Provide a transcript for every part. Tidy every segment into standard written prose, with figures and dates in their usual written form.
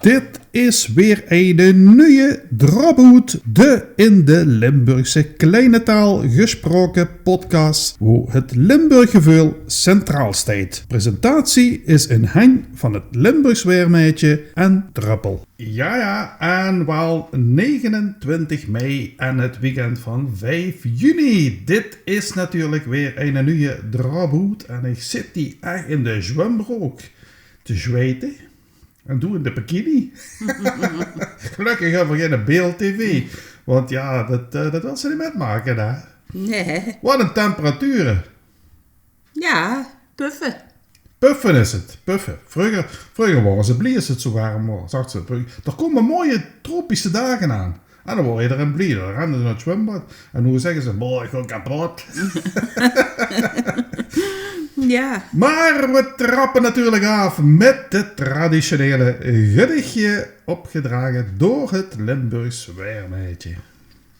Dit is weer een nieuwe Drabhoed, de in de Limburgse kleine taal gesproken podcast, waar het Limburggevoel centraal staat. Presentatie is in hang van het Limburgs weermeidje en druppel. Ja, en wel 29 mei en het weekend van 5 juni. Dit is natuurlijk weer een nieuwe Drabhoed en ik zit hier echt in de zwembroek te zweten. En doe in de bikini. Gelukkig hebben we geen beeld-tv. Want ja, dat wil ze niet metmaken, hè? Nee. Wat een temperaturen. Ja, puffen. Puffen is het, puffen. Vroeger waren ze blij als het zo warm was. Er komen mooie tropische dagen aan. En dan word je erin blij. Dan rennen ze naar het zwembad. En hoe zeggen ze, boah, ik ga kapot. Ja. Maar we trappen natuurlijk af met het traditionele gedichtje opgedragen door het Limburgs weermeidje.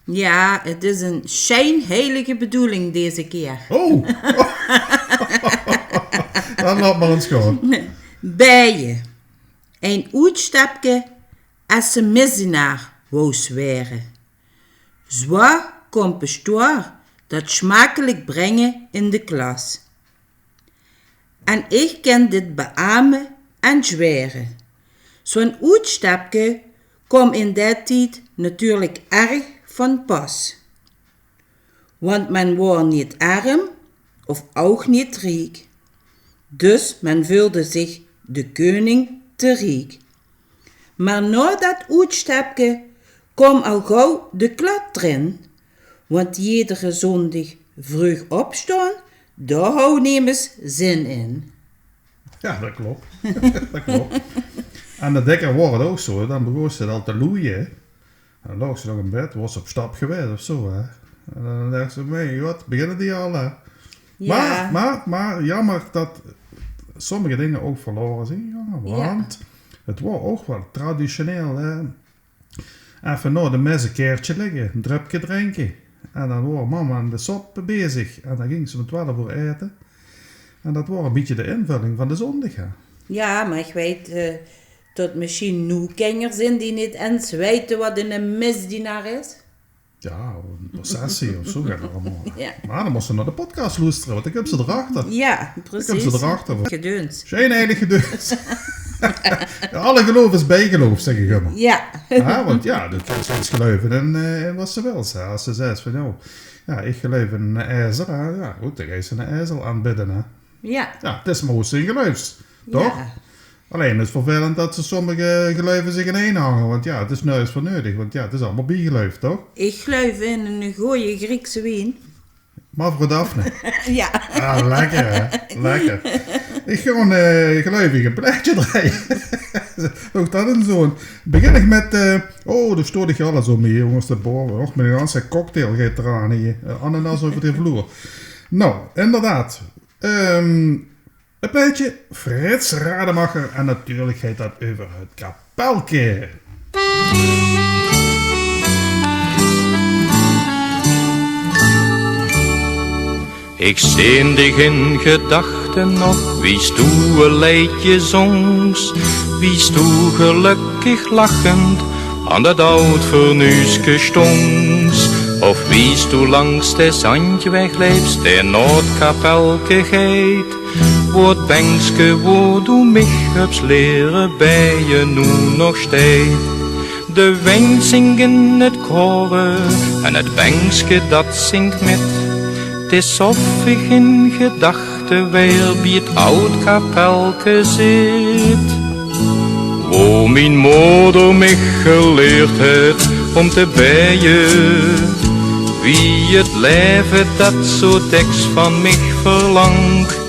Ja, het is een schijnheilige bedoeling deze keer. Oh! Dan laat maar eens gaan. Bijen. Een uitstapje als ze missenaar wou zweren. Zwaar komt bestoor dat smakelijk brengen in de klas. En ik kan dit beamen en zweren. Zo'n uitstapje komt in die tijd natuurlijk erg van pas. Want men was niet arm of ook niet rijk. Dus men voelde zich de koning te rijk. Maar na dat uitstapje kwam al gauw de klad erin. Want iedere zondag vroeg opstaan, daar hou nemens zin in. Ja, dat klopt. Dat klopt. En de dikker wordt het ook zo. Dan begon ze al te loeien. En dan lag ze nog in bed. Was ze op stap geweest of zo. Hè. En dan dacht ze, nee, wat, beginnen die al? Hè? Ja. Maar jammer dat sommige dingen ook verloren zijn. Jongen, want het was ook wel traditioneel. Hè. Even na de mes een keertje liggen. Een drupje drinken. En dan was mama aan de sop bezig. En dan ging ze om 12 uur eten. En dat was een beetje de invulling van de zondag. Hè. Ja, maar ik weet dat misschien nu kenners zijn die niet eens weten wat een misdienaar is. Ja, een processie of zo gaat het allemaal. Ja. Maar dan moest ze naar de podcast luisteren, want ik heb ze erachter. Ja, precies. Ik heb ze erachter. Gedeuns. Geen heilige deus. Ja, alle geloof is bijgeloof, zeg ik immer. Ja. Ja, want ja, dat is geloven en wat ze wil. Als ze zegt van, joh, ja, ik geloof in een ijzer. Ja, goed, dan ga je ze een ijzer aanbidden. Hè. Ja. Ja, het is maar hoe ze in geloofs. Toch? Ja. Alleen het is vervelend dat ze sommige geloven zich in één hangen. Want ja, het is nergens voor nodig. Want ja, het is allemaal bijgeloof, toch? Ik geloof in een goeie Griekse wien. Maar voor Daphne. Ja. Ah, lekker hè. Lekker. Ik gewoon geloofig een plaatje draaien. Ook dat en zo'n. Begin ik met... daar stoor ik alles zo mee, jongens. De boven. Och, met een ganse cocktail gaat eraan hier. Ananas over de vloer. Nou, inderdaad. Een plaatje. Frits Rademacher. En natuurlijk gaat dat over het kapelke. Ik steen dich in gedachten nog, wie stoe een liedje zongs, wie stoe gelukkig lachend aan dat oud vernuuske stongs, of wie stoe langs de zandjeweg leefst, de Noordkapelke geit, wordt bankske wo du mich hebt leren bij je nu nog steed. De wijn zingen het koren en het bankske dat zingt met. Het is of ik in gedachten weer bij het oud kapelke zit. Wo mijn moeder mich geleerd heeft om te bijen. Wie het leven dat zo deks van mich verlangt.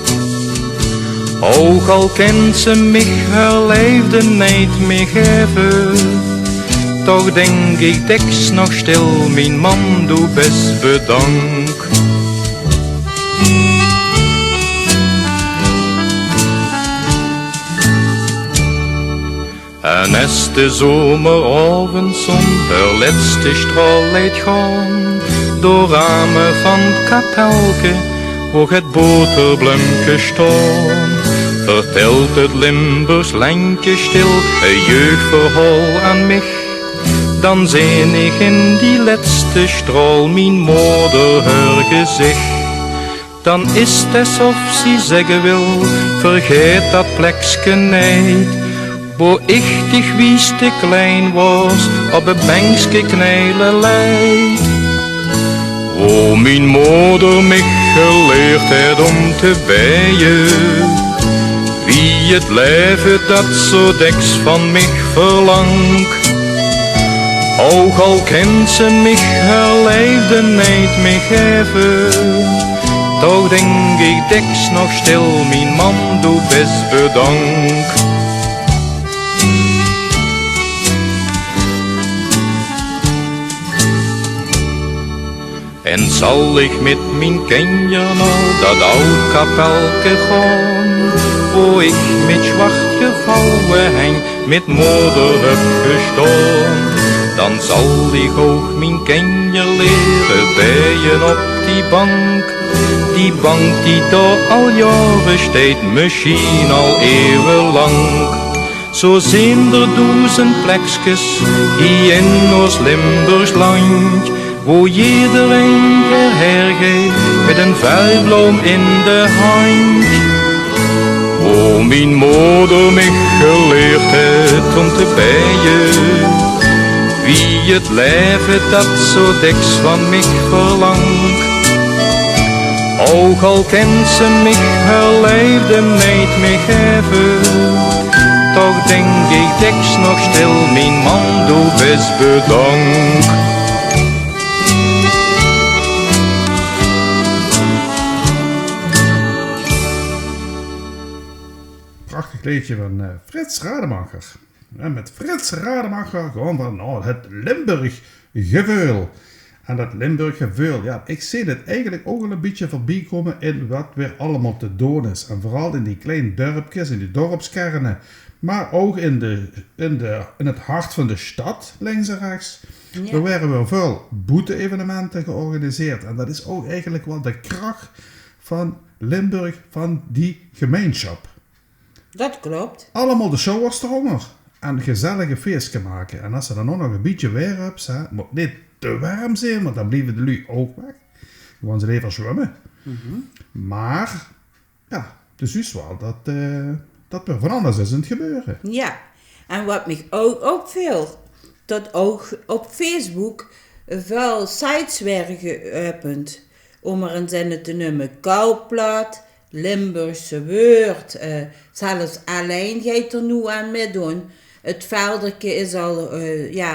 Ook al kent ze mich haar leefde niet meer geven. Toch denk ik deks nog stil, mijn man doe best bedankt. En als de zomeravondzon haar laatste straal laat gaan, door ramen van het kapelke, waar het boterblumke staan, vertelt het Limburgs lentje stil een jeugdverhaal aan mij. Dan zijn ik in die laatste straal mijn moeder haar gezicht. Dan is het alsof ze zeggen wil, vergeet dat plekske niet. Waar ik dich wies te klein was, op een bankske knijlen leid. Waar mijn moeder mij geleerd heeft om te bijen. Wie het leven dat zo deks van mij verlangt. Ook al kent ze mij haar leefde niet meer geven. Toch denk ik deks nog stil, mijn man doe best bedank. En zal ik met mijn kinderen al dat oud kapelke gaan, wo ik met zwart gevouwen heng met moeder heb gestaan. Dan zal ik ook mijn kinderen leren bijen op die bank die daar al jaren staat, misschien al eeuwenlang. Zo zijn er 1000 plekjes hier in ons Limburgs land, wo iedereen hergeeft met een vuilbloem in de hand. Wo mijn moeder mij geleerd heeft om te bijen. Wie het leven dat zo deks van mij verlangt. Ook al kent ze mij haar leefde niet meer geven. Toch denk ik deks nog stil, mijn man doe best bedank. Prachtig liedje van Frits Rademacher. En met Frits Rademacher gewoon van het Limburg gevoel. En dat Limburg gevoel, ja, ik zie het eigenlijk ook wel een beetje voorbij komen in wat weer allemaal te doen is. En vooral in die kleine dorpjes, in die dorpskernen. Maar ook in het hart van de stad, links en rechts. Ja. Er werden weer veel boete-evenementen georganiseerd. En dat is ook eigenlijk wel de kracht van Limburg, van die gemeenschap. Dat klopt. Allemaal de showers eronder. En gezellige feestje maken. En als ze dan ook nog een beetje weer hebben, moet niet te warm zijn, want dan blijven de lui ook weg. Gewoon ze even zwemmen. Mm-hmm. Maar, ja, het is wel dat er van alles is in het gebeuren. Ja, en wat mij ook opviel, dat ook op Facebook veel sites werden geopend. Om er een zin te noemen, Koudplaat, Limburgse Woord, zelfs alleen gaat er nu aan meedoen. Het Velderke is al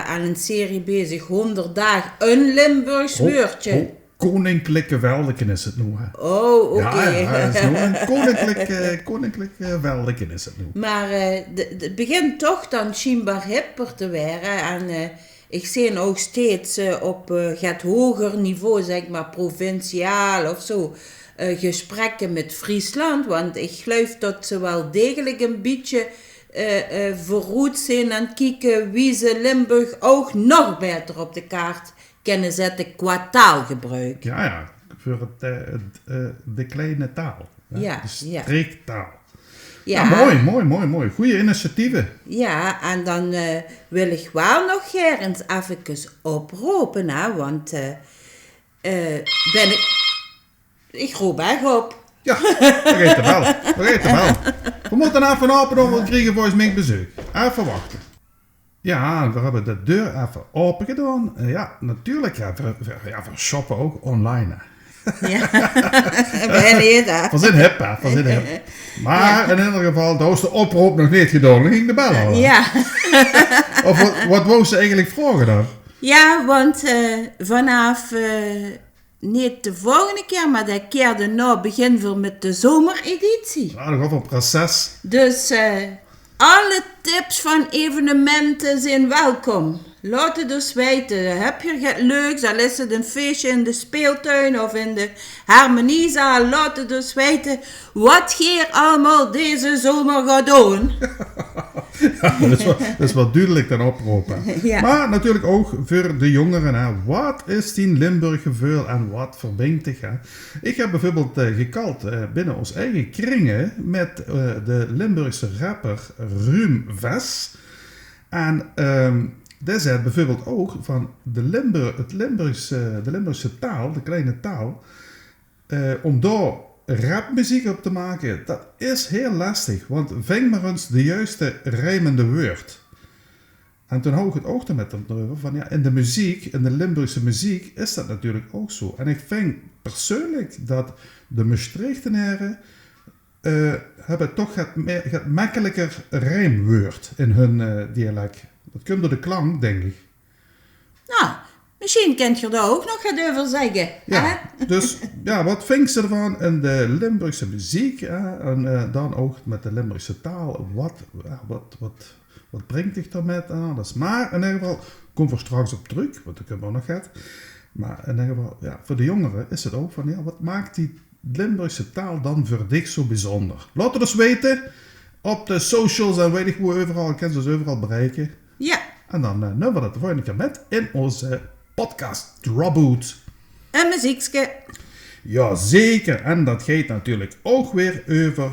aan een serie bezig, 100 dagen, een Limburgs woordje. Koninklijke Velderken is het nu. Hè? Oh, oké. Okay. Ja, het is nu een koninklijke Velderken is het nu. Maar het begint toch dan schijnbaar hipper te worden. En ik zie ook steeds op het hoger niveau, zeg maar provinciaal of zo, gesprekken met Friesland. Want ik geloof dat ze wel degelijk een beetje vooruit zijn en kijken wie ze Limburg ook nog beter op de kaart kunnen zetten qua taalgebruik. Ja, voor de kleine taal. Ja, de streektaal. Ja. Mooi. Goeie initiatieven. Ja, en dan wil ik wel nog eens even oproepen, hè, want ik roep weg op. Ja, dat gaat er wel. We moeten even open, want we krijgen volgens mij bezoek. Even wachten. Ja, we hebben de deur even open gedaan. Ja, natuurlijk. Ja, we shoppen ook online. Ja, we zijn hip. Maar in ieder geval, daar was de oproep nog niet gedaan. Dan ging de bel al. Ja. Of wat wou ze eigenlijk vragen dan? Ja, want vanaf... niet de volgende keer, maar de keer daarna beginnen we met de zomereditie. Ja, nog een proces. Dus alle tips van evenementen zijn welkom. Laat het dus weten. Heb je het leuks? Al is het een feestje in de speeltuin of in de harmoniezaal. Laat het dus weten wat je allemaal deze zomer gaat doen. Ja, dat is wat duidelijk dan oproepen. Ja. Maar natuurlijk ook voor de jongeren. Hè. Wat is die Limburg gevoel en wat verbindt zich? Hè? Ik heb bijvoorbeeld gekald binnen ons eigen kringen met de Limburgse rapper Ruum Ves. En die zei bijvoorbeeld ook van de Limburgse taal, de kleine taal, om daar rapmuziek op te maken, dat is heel lastig. Want vang maar eens de juiste rijmende woord. En toen hou ik het ook er met hem over van ja, in de muziek, in de Limburgse muziek, is dat natuurlijk ook zo. En ik vind persoonlijk dat de Maastrichtenaren hebben toch het makkelijker rijmwoord in hun dialect. Dat komt door de klank, denk ik. Nou, misschien kunt je daar ook nog wat over zeggen. Ja, Hè? dus ja, wat vind je ervan in de Limburgse muziek? En dan ook met de Limburgse taal. Wat brengt zich daarmee aan alles? Maar in ieder geval, kom er straks op terug, want ik heb ook nog gehad. Maar in ieder geval, ja, voor de jongeren is het ook van, ja, wat maakt die Limburgse taal dan voor dich zo bijzonder? Laat het eens weten op de socials en weet ik hoe overal. Ik kan ze dus overal bereiken. Ja, En dan nemen we dat de volgende keer met in onze podcast Dropout. een muziekje. Ja, zeker. En dat gaat natuurlijk ook weer over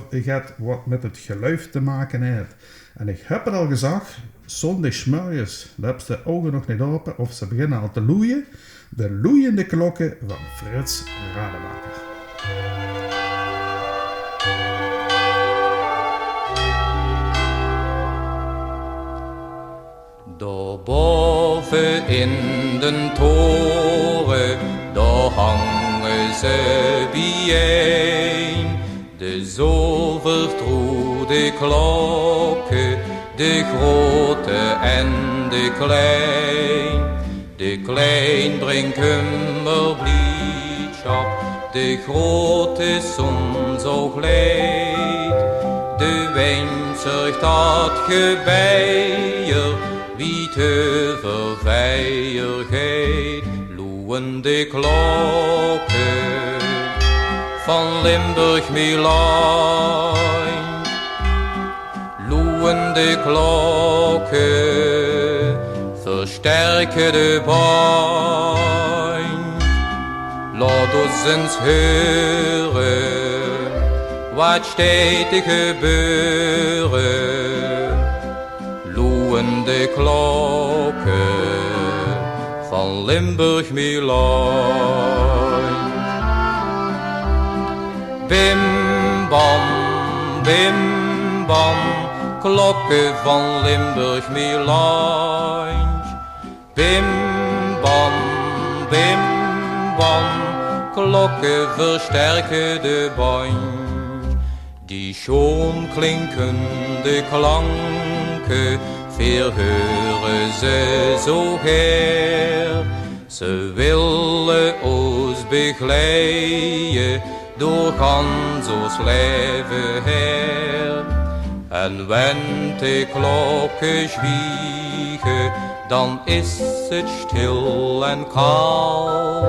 wat met het geluid te maken heeft. En ik heb het al gezegd, zondagsmorgens, daar hebben ze de ogen nog niet open of ze beginnen al te loeien. De loeiende klokken van Frits Rademaker. Daarboven in den toren, daar hangen ze bijeen. De zo vertrouwde klokken, de grote en de klein. De klein brengt kummerblijdschap, de grote zon zo glijdt. De wijn zorgt dat gebeier, wie te verveiligheid. Loeiende klokken van Limburg Milaan. Loeiende klokken versterken de pijn. Laat ons eens horen wat steeds te gebeuren. Loeiende klokken van Limburg Milaan. Bim bam, klokken van Limburg Milaan. Bim bam, klokken versterken de band. Die schoon klinkende klanken verheuren ze zo her. Ze willen ons begeleiden door gans ons leven her. En wenn de klokken zwiegen, dan is het stil en kaal.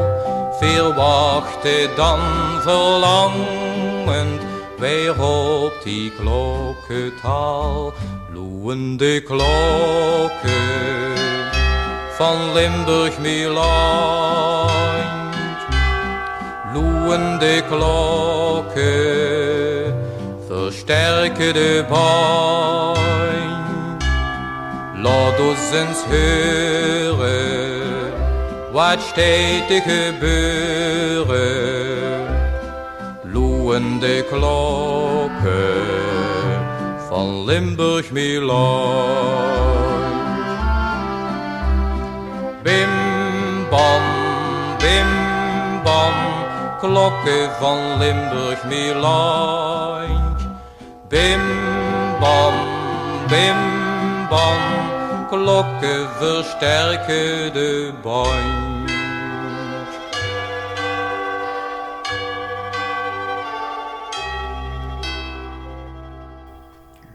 Verwachten dan verlangend weer op die klokkentaal. Loeiende klokken van Limburg Milaan. Loeiende klokken versterken de pijn. Laat ons eens horen wat steeds te gebeuren. Loeiende klokken van Limburg Milaan. Bim bam, klokken van Limburg Milaan. Bim bam, klokken versterken de band.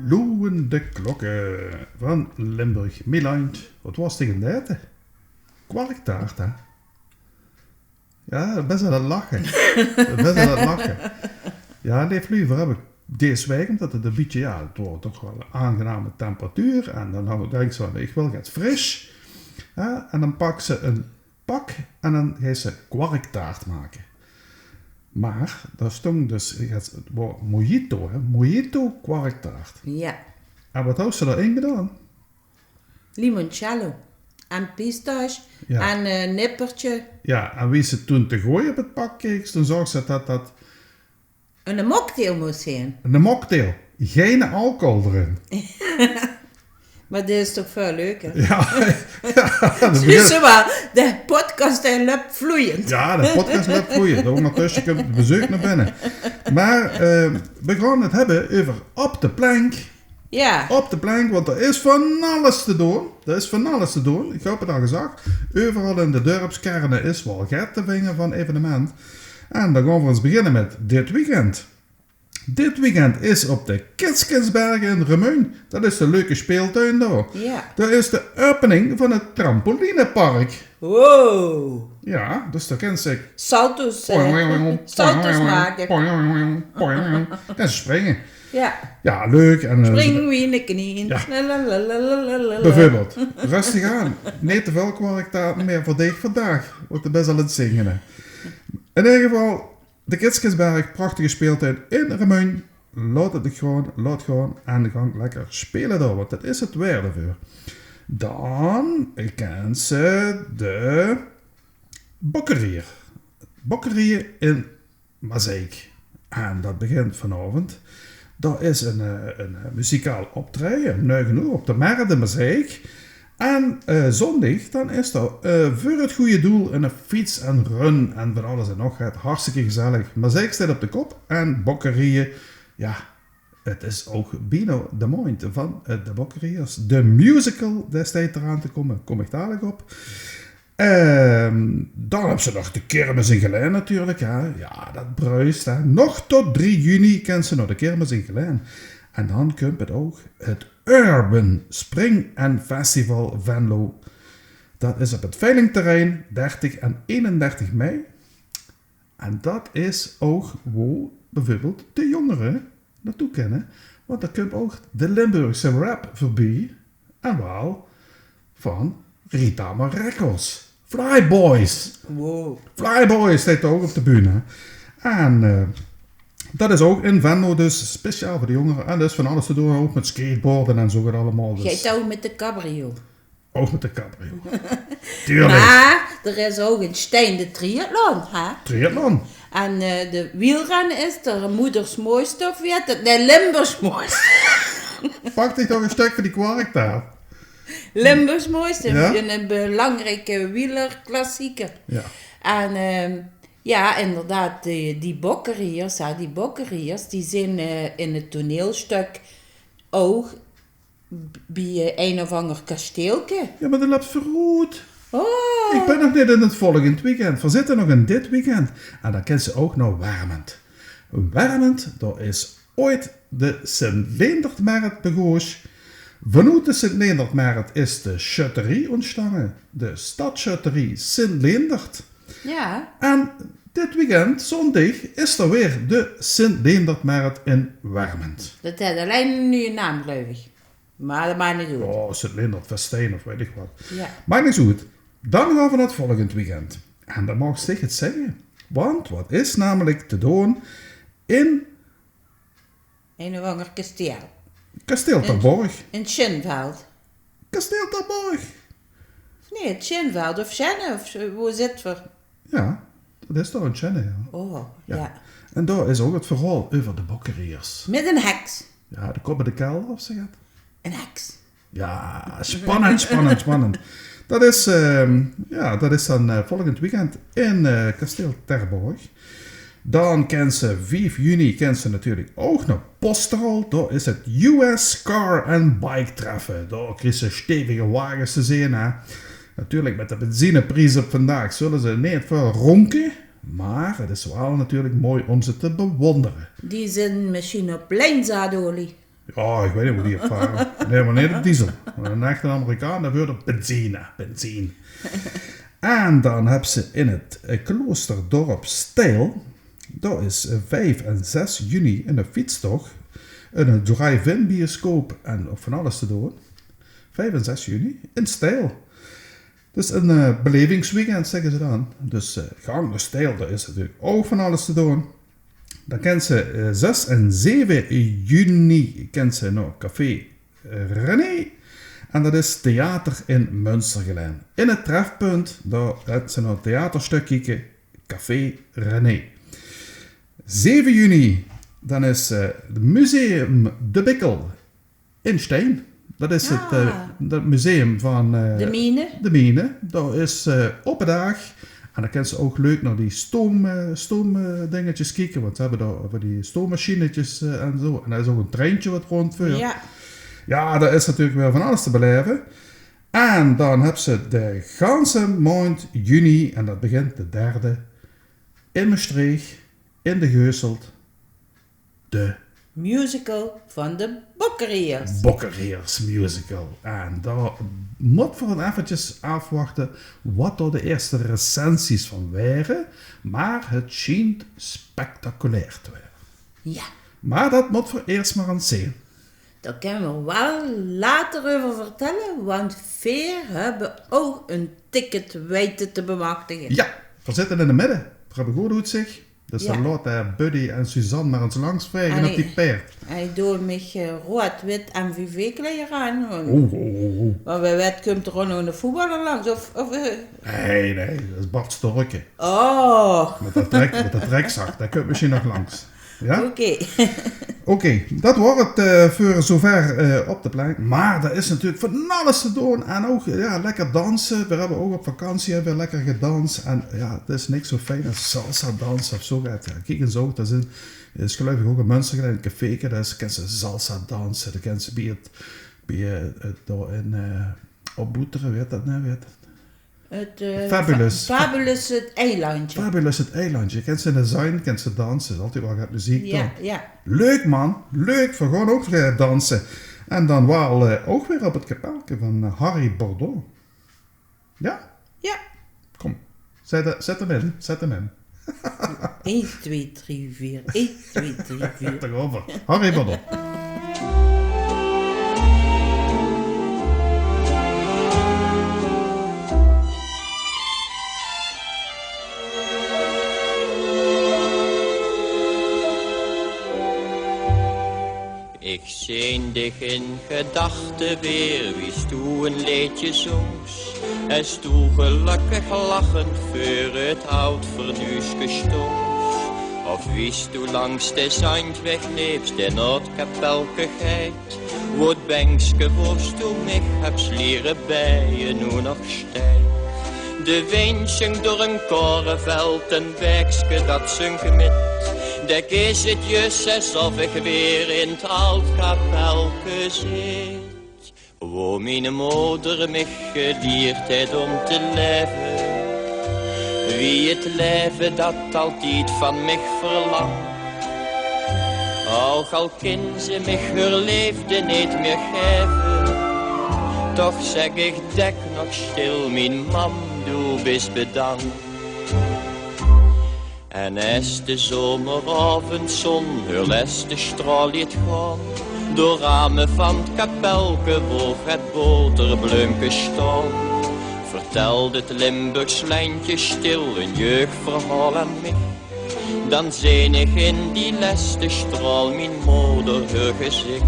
Loeiende klokken van Limburg Milaan. Wat was tegen dat? Kwarktaart, hè? Ja, best wel aan het lachen. Ja, nee, Vluver heb ik deze week, omdat het een beetje, ja, het wordt toch wel een aangename temperatuur. En dan denk ik zo, ik wil het fris. Ja, en dan pak ze een pak en dan gaan ze kwarktaart maken. Maar daar stond dus het woord mojito, hè? Mojito kwarktaart. Ja. En wat had ze erin gedaan? Limoncello. En pistache. Ja. En een nippertje. Ja, en wie ze toen te gooien op het pak keek, toen zag ze dat Een mocktail moest zijn. een mocktail, geen alcohol erin. Maar dit is toch veel leuker? Ja, dat Dus begint- wel, de podcast loopt vloeiend. ja, de podcast loopt vloeien. Ondertussen komt het bezoek naar binnen. Maar we gaan het hebben over op de plank. Ja. Op de plank, want er is van alles te doen. Er is van alles te doen. Ik heb het al gezegd. Overal in de dorpskernen is wel geld te vinden van evenement. En dan gaan we eens beginnen met dit weekend. Dit weekend is op de Kitskinsbergen in Remeun. Dat is de leuke speeltuin daar. Ja. Dat is de opening van het trampolinepark. Wow. Ja, dus daar kan ze... Salto's maken. Kan ze springen. Ja. Ja, leuk. En, Springen we in de knieën. Ja. Lalalala. bijvoorbeeld. Rustig aan. Niet te veel kwarktaart meer voor dich vandaag. Want het best al aan het zingen. Hè. In ieder geval, de Kitskinsberg, prachtige speeltuin in Remeun. Laat gewoon en gaan lekker spelen daar, want dat is het weer ervoor. Dan kennen ze de Bokkerrier. Bokkerrier in Mazeik. En dat begint vanavond. Dat is een muzikaal optreden, om 9 uur op de Mer de Mazeik. En zondag, dan is er voor het goede doel een fiets en run en van alles en nog. Het hartstikke gezellig. Mazeik staat op de kop en Bokkerieën, ja, het is ook Bino de Moint van de Bokkeriers. De musical, daar staat eraan te komen, kom ik dadelijk op. Dan hebben ze nog de kermis in Geleen natuurlijk. Hè. Ja, dat bruist. Hè. Nog tot 3 juni kennen ze nog de kermis in Geleen. En dan komt het ook het Urban Spring and Festival Venlo. Dat is op het veilingterrein 30 en 31 mei. En dat is ook waar bijvoorbeeld de jongeren naartoe kennen. Want daar komt ook de Limburgse rap voorbij. En wel van Rita Records. Flyboys. Wow. Flyboys staat ook op de bühne. En dat is ook in Venlo, dus speciaal voor de jongeren. En dus van alles te doen, ook met skateboarden en zo gaat allemaal. Dus. Jij touw met de cabrio. Ook met de cabrio. Tuurlijk. Maar er is ook een Stijn de triathlon, hè? Triathlon. En de wielrennen is de moeders mooiste, of weet het? Nee, Limburgs mooiste. Pak dich toch een stuk van die kwarktaart. Limburgs mooiste. Ja? Een belangrijke wielerklassieker. Ja. En ja, inderdaad, die bokkeriers, die zijn in het toneelstuk ook bij een of ander kasteeltje. Ja, maar dat loopt verroerd. Oh, Ik ben nog niet in het volgend weekend. We zitten nog in dit weekend. En dan kent ze ook nog Warmend. Warmend, dat is ooit de Sint-Leendert-markt begonnen. Vanuit de Sint-Leendert-markt is de schutterie ontstaan. De stadschutterie Sint-Leendert. ja. En dit weekend, zondag, is er weer de Sint-Leendert-markt in Warmend. Dat heeft alleen een nieuwe naam, geloof ik. Maar dat maakt niet uit. Oh, Sint-Leendert Festijn of weet ik wat. Ja. Maakt niet zo goed. Dan gaan we naar het volgend weekend. En dan mag ik het zeggen. Want wat is namelijk te doen in Een of ander kasteel. Kasteel Terborg. In Schinveld. Kasteel Terborg. Nee, het Schinveld of Schenne, of hoe zit het voor? Ja, dat is toch een channel, ja. Oh, Ja. ja. En daar is ook het verhaal over de bokkeriers. Met een heks. Ja, de kop bij de kelder, of zeg het? Een heks. Ja, spannend, spannend, spannend. Dat is dan volgend weekend in Kasteel Terborg. Dan kennen ze 5 juni natuurlijk ook nog Posterol. Daar is het US Car and Bike Treffen. Daar krijgen ze stevige wagens te zien. Hè. Natuurlijk met de benzineprijs op vandaag zullen ze niet veel ronken. Maar het is wel natuurlijk mooi om ze te bewonderen. Die zijn misschien op lijnzaadolie. Ja, ik weet niet hoe die ervaren. Nee, maar niet op diesel. Een echte Amerikaan, dat wordt op benzine. En dan hebben ze in het kloosterdorp Stijl. dat is 5 en 6 juni een fietstocht. Een drive-in bioscoop en op van alles te doen. 5 en 6 juni in stijl. Dus een belevingsweekend zeggen ze dan. Dus gang naar stijl, daar is natuurlijk ook van alles te doen. Dan kent ze 6 en 7 juni kent ze nog Café René. En dat is theater in Münstergelen. In het trefpunt, daar heeft ze nog een theaterstukje Café René. 7 juni, dan is het Museum De Bikkel in Steen. Dat is het museum van De Mine. De Mine. Dat is op een dag. En dan kan ze ook leuk naar die stoomdingetjes kijken. Want ze hebben daar over die stoommachinetjes en zo. En er is ook een treintje wat rondvuurt. Ja. Ja, daar is natuurlijk weer van alles te beleven. En dan hebben ze de ganse maand juni. En dat begint de 3e. In Maastricht. In de Geuselt. De Musical van de Bokkeriers. Bokkeriers musical. En daar moet voor eventjes afwachten wat er de eerste recensies van waren. Maar het schijnt spectaculair te worden. Ja, Maar dat moet voor eerst maar aan zien. daar kunnen we wel later over vertellen, want veel hebben ook een ticket weten te bemachtigen. Ja, we zitten in de midden. Dat hebben goed uitzicht. Dus Ja. dan laat Buddy en Suzanne maar eens langs vliegen En op die paard. Hij doet me rood, wit en VV-kleur aan. Oeh. Maar bij wet komt er ook nog een voetballer langs. Nee, dat is Bart Storke. Oh, Met dat trekzak, daar kun je misschien nog langs. Ja? oké. Oké, dat wordt het voor zover op de plein. Maar er is natuurlijk van alles te doen. En ook lekker dansen. We hebben ook op vakantie weer lekker gedanst. En ja, het is niks zo fijn als salsa dansen of zo. Ja, kijk eens ook, dat is gelukkig ook een Münstergelen in een café. Daar kan ze salsa dansen. Dan kan ze bij daar in opboeteren, weet dat nou? Fabulous. Fabulous het eilandje. Fabulous het eilandje. Je kent ze in de zin, kent ze dansen. Er is altijd wel wat muziek dan. Ja. Leuk man, leuk. We gaan ook weer dansen. En dan waren ook weer op het kapelke van Harry Bordeaux. Ja? Ja. Kom, zet hem in. 1, 2, 3, 4. 1, 2, 3, 4. Toch over. Harry Bordeaux. Ik zeendig in gedachten weer, wie stoe een leedje zongs. En stoe gelukkig lachend voor het oud vernuuske stoms. Of wie stoe langs de zandweg leefst in het kapelke geit. Wo het bankske worst toe mich heb slieren bijen nu nog stijgt. De wind zingt door een korenveld, een bekske dat zunk met. Dek is het just alsof ik weer in het oud kapelke zit. Wo mijn moeder mich geleerd heeft om te leven. Wie het leven dat altijd van mich verlangt. Ook al kan ze mich haar leefde niet meer geven. Toch zeg ik dek nog stil, mijn mam, du bist bedankt. En als de zomeravondzon haar laatste straal liet gaan, door ramen van het kapelke woog het boterbloemke staan, vertelde het Limburgs lijntje stil een jeugdverhaal aan mij. Dan zeen ik in die laatste straal mijn moeder haar gezicht.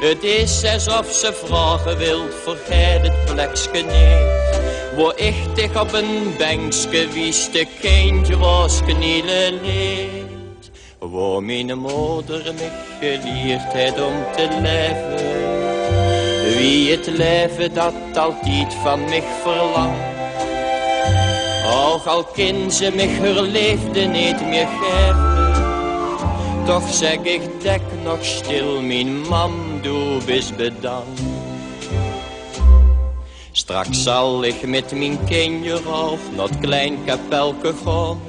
Het is alsof ze vragen wilt, vergeet het plekske niet. Waar ik dich op een bankske wies, de kindje was knielen leed. Waar mijn moeder mich geleerd heeft om te leven. Wie het leven dat altijd van mich verlangt. Ook al kan ze mich haar leefde niet meer geven. Toch zeg ik dek nog stil, mijn mam, du bist bedankt. Straks zal ik met mijn kindje af naar het klein kapelke gaan,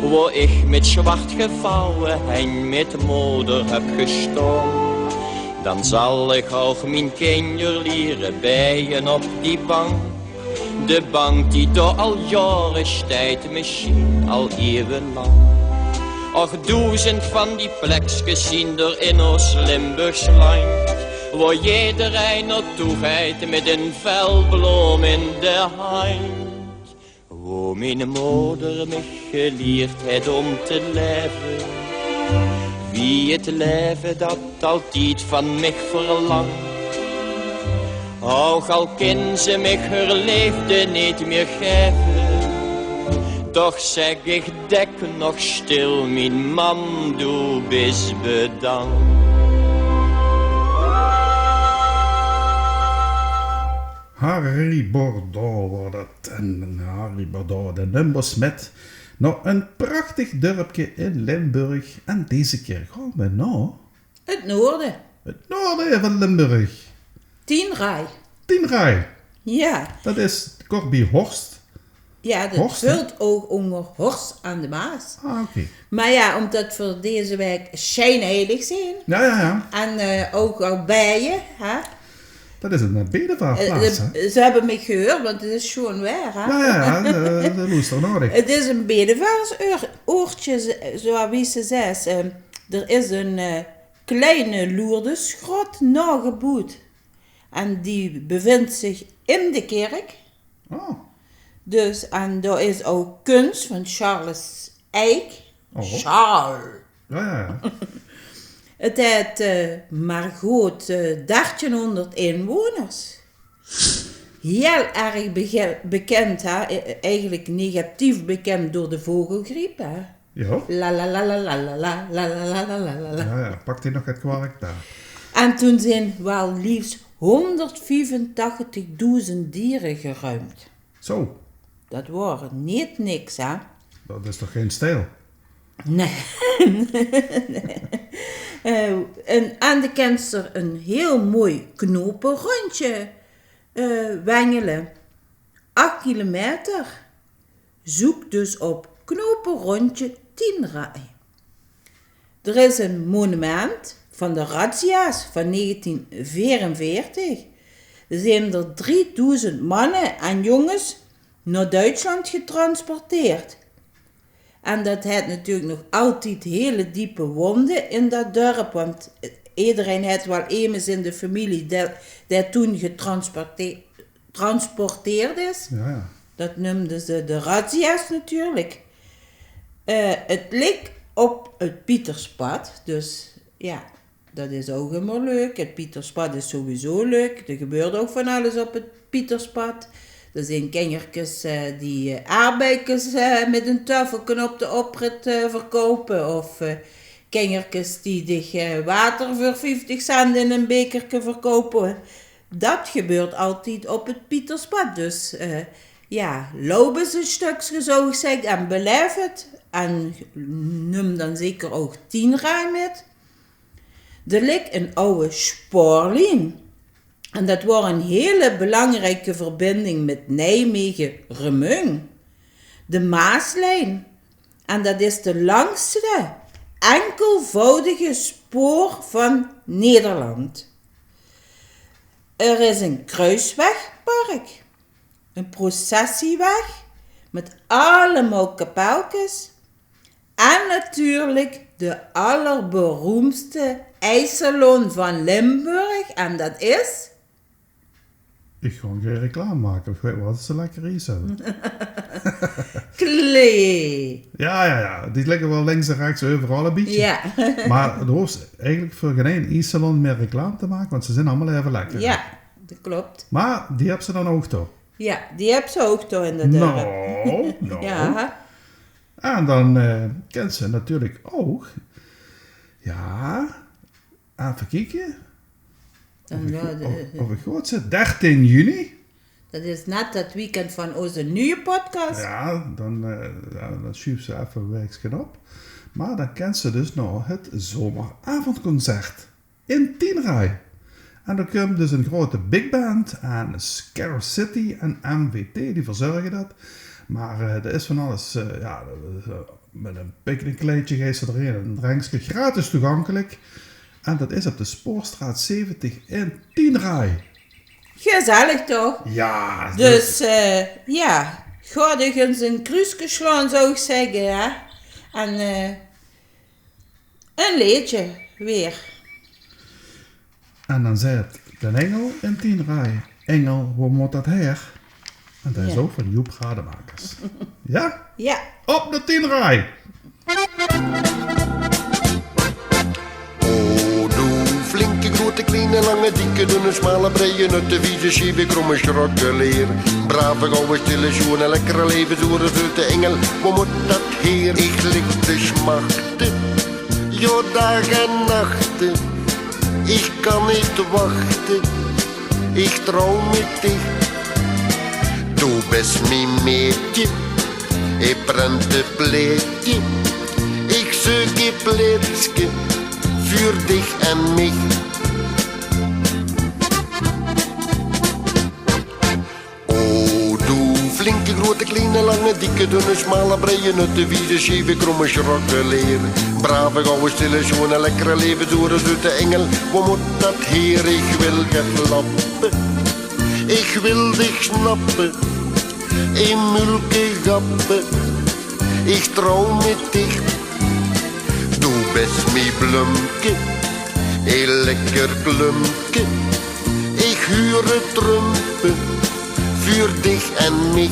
waar ik met zwart gevouwen en met moeder heb gestaan. Dan zal ik ook mijn kindje leren bijen op die bank. De bank die door al jaren stijgt, misschien al eeuwenlang. Och 1000 van die plekjes zien er in ons Limburgs land, waar iedereen naartoe gaat met een velbloem in de hand. Waar mijn moeder me geleerd heeft om te leven, wie het leven dat altijd van mij verlangt. Ook al kan ze mij haar leefde niet meer geven, toch zeg ik dek nog stil, mijn mam, du bist bedankt. Harry Bordeaux wordt het. En Harry Bordeaux, de Limburgsmet. Nou, een prachtig dorpje in Limburg. En deze keer gaan we naar Het noorden. het noorden van Limburg. Tienrij. Tienrij. Ja. Dat is kort bij Horst. Ja, dat Horst, hè? vult ook onder Horst aan de Maas. Ah, oké. Maar ja, omdat we deze week schijnheilig zijn. Ja. En ook al bijen, hè. Dat is een bedevaartplaats, hè? Ze hebben me gehoord, want het is gewoon waar, hè. Ja, dat is er nodig. Het is een bedevaartsoortje, zoals wie ze zegt. Er is een kleine Lourdesgrot nageboet. En die bevindt zich in de kerk. Oh, Dus, en daar is ook kunst van Charles Eyck. Oh. Charles. ja. Het heeft maar goed 1300 inwoners. Heel erg bekend, hè? Eigenlijk negatief bekend door de vogelgriep. Hè? Ja. La la la la la la la la la la la la la. Ja, pakt hij nog het kwark daar. En toen zijn wel liefst 185.000 dieren geruimd. Zo, Dat waren niet niks, hè? dat is toch geen stijl? Nee. En aan de kenster een heel mooi knopenrondje wengelen. 8 kilometer. Zoek dus op knopenrondje Tienrij. Er is een monument van de razzia's van 1944. Er zijn er 3000 mannen en jongens naar Duitsland getransporteerd. En dat heeft natuurlijk nog altijd hele diepe wonden in dat dorp, want iedereen heeft wel eens in de familie dat toen getransporteerd is. Ja. Dat noemden ze de razzia's natuurlijk. Het ligt op het Pieterspad, dus ja, dat is ook helemaal leuk. Het Pieterspad is sowieso leuk. Er gebeurt ook van alles op het Pieterspad. Er zijn kindertjes die aardbeidjes met een tafel op de oprit verkopen. Of kindertjes die water voor 50 cent in een bekertje verkopen. Dat gebeurt altijd op het Pieterspad. Dus loop eens een stukje zou ik zeggen en beleef het. En neem dan zeker ook Tienrij met. Er ligt een oude spoorlijn. En dat was een hele belangrijke verbinding met Nijmegen-Remung. De Maaslijn. En dat is de langste enkelvoudige spoor van Nederland. Er is een kruiswegpark. Een processieweg met allemaal kapeltjes. En natuurlijk de allerberoemdste ijssalon van Limburg. En dat is... Ik ga geen reclame maken. Ik weet wat ze lekker is hebben. Klee. Ja. Die liggen wel links en rechts overal een beetje. Ja. Maar er hoeft eigenlijk voor geen ijssalon meer reclame te maken, want ze zijn allemaal even lekker. Ja, dat klopt. Maar die hebben ze dan ook toch? Ja, die heb ze ook toch in de deur. Nou. Ja. En dan kent ze natuurlijk ook. Ja. Even kijken. Of ik goed zit. 13 juni. Dat is net dat weekend van onze nieuwe podcast. Ja, dan schuift ze even een weekje op. Maar dan kent ze dus nog het zomeravondconcert in Tienrij. En dan komt dus een grote big band en Scare City en MWT, die verzorgen dat. Maar er is van alles, met een picknickkleedje geeft ze erin, een drankje gratis toegankelijk. En dat is op de Spoorstraat 70 in Tienrij. Gezellig toch? Ja. Dus ga er eens een kruisje slaan zou ik zeggen. Hè? En Een liedje weer. En dan zei het de engel in 10 rijen. Engel, hoe moet dat her? En dat is Ja. ook van Joep Gademakers. Ja? Ja. Op de 10 rij. Oh, doe flinke, grote, kleine, lange, dikke, dunne, smale, breie, nutte, vieze, schieve, kromme, schrokke leer. Brave, gouden, stille, schoene, lekkere leven, zoere, zulte, engel. Wat moet dat heer? Ik lig te smachten, jo, dag en nachten. Ik kan niet wachten, ik trouw met dich. Du bist mijn meidje, ik brand de pleetje. Ik zoek je pleetje, voor dich en mich. Oh, du flinke, grote, kleine, lange, dikke, dunne, smale, breie, nutte, vieze, schieve, kromme, schrokke leer. Brave, gouden, stille, schone, lekkere leven, zoere, zoete engel. Wat moet dat heer? Ik wil het lappen, ik wil dich snappen. In mulke gappen, ik trouw met dich. Du bist mi blumke, een lekker klumke. Ik huur het trumpen, voor dich en mich.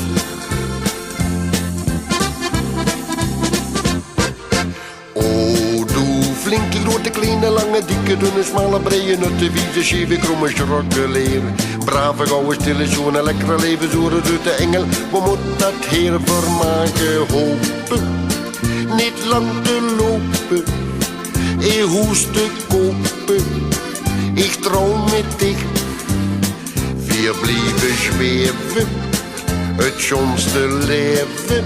Oh, du flinke, grote, kleine, lange, dikke, dunne, smale, breie, nutte, vieze, schieve, kromme, schrokke leer. Brave, gouden, stille, schone, lekkere leven, zoere, zoete engel. Wat moet dat heer vermaken hopen? Niet lang te lopen, een hoes te kopen. Ik trouw met dich, wir blijven zweven. Het schönste leven,